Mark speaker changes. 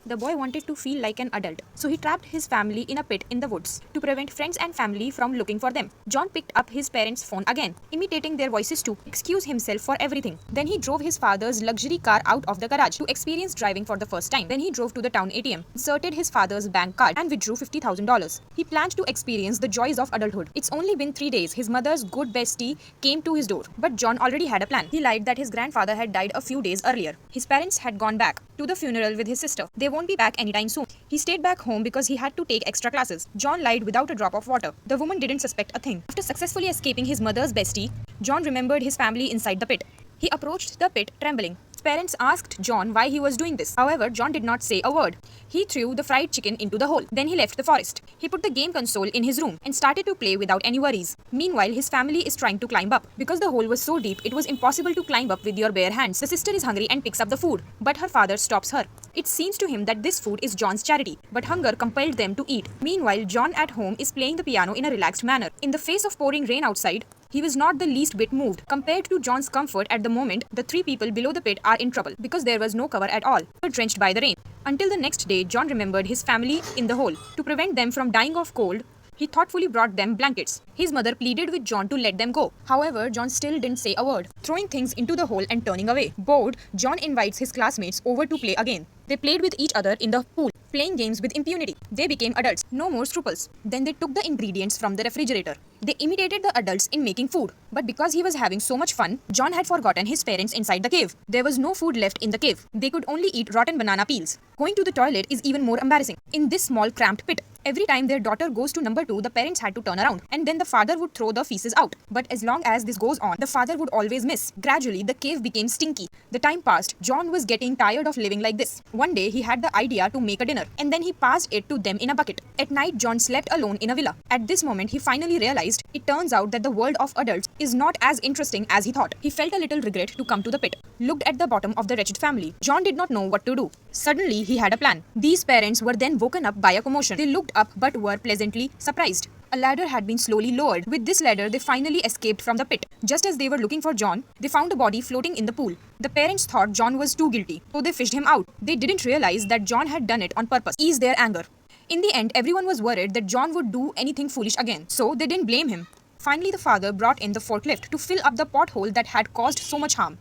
Speaker 1: The boy wanted to feel like an adult, so he trapped his family in a pit in the woods to prevent friends and family from looking for them. John picked up his parents' phone again, imitating their voices to excuse himself for everything. Then he drove his father's luxury car out of the garage to experience driving for the first time. Then he drove to the town ATM, inserted his father's bank card, and withdrew $50,000. He planned to experience the joys of adulthood. It's only been 3 days. His mother's good bestie came to his door, but John already had a plan. He lied that his grandfather had died a few days earlier. His parents had gone back to the funeral with his sister. They won't be back anytime soon. He stayed back home because he had to take extra classes. John lied without a drop of water. The woman didn't suspect a thing. After successfully escaping his mother's bestie, John remembered his family inside the pit. He approached the pit trembling. His parents asked John why he was doing this. However, John did not say a word. He threw the fried chicken into the hole. Then he left the forest. He put the game console in his room and started to play without any worries. Meanwhile, his family is trying to climb up. Because the hole was so deep, it was impossible to climb up with your bare hands. The sister is hungry and picks up the food, but her father stops her. It seems to him that this food is John's charity, but hunger compelled them to eat. Meanwhile, John at home is playing the piano in a relaxed manner. In the face of pouring rain outside, he was not the least bit moved. Compared to John's comfort at the moment, the 3 people below the pit are in trouble because there was no cover at all. They were drenched by the rain. Until the next day, John remembered his family in the hole. To prevent them from dying of cold, he thoughtfully brought them blankets. His mother pleaded with John to let them go. However, John still didn't say a word, throwing things into the hole and turning away. Bored, John invites his classmates over to play again. They played with each other in the pool, playing games with impunity. They became adults, no more scruples. Then they took the ingredients from the refrigerator. They imitated the adults in making food. But because he was having so much fun, John had forgotten his parents inside the cave. There was no food left in the cave. They could only eat rotten banana peels. Going to the toilet is even more embarrassing. In this small cramped pit, every time their daughter goes to number 2, the parents had to turn around, and then the father would throw the feces out. But as long as this goes on, the father would always miss. Gradually, the cave became stinky. The time passed. John was getting tired of living like this. One day, he had the idea to make a dinner, and then he passed it to them in a bucket. At night, John slept alone in a villa. At this moment, he finally realized it turns out that the world of adults is not as interesting as he thought. He felt a little regret to come to the pit. Looked at the bottom of the wretched family. John did not know what to do. Suddenly, he had a plan. These parents were then woken up by a commotion. They looked up but were pleasantly surprised. A ladder had been slowly lowered. With this ladder, they finally escaped from the pit. Just as they were looking for John, they found a body floating in the pool. The parents thought John was too guilty, so they fished him out. They didn't realize that John had done it on purpose, to ease their anger. In the end, everyone was worried that John would do anything foolish again, so they didn't blame him. Finally, the father brought in the forklift to fill up the pothole that had caused so much harm.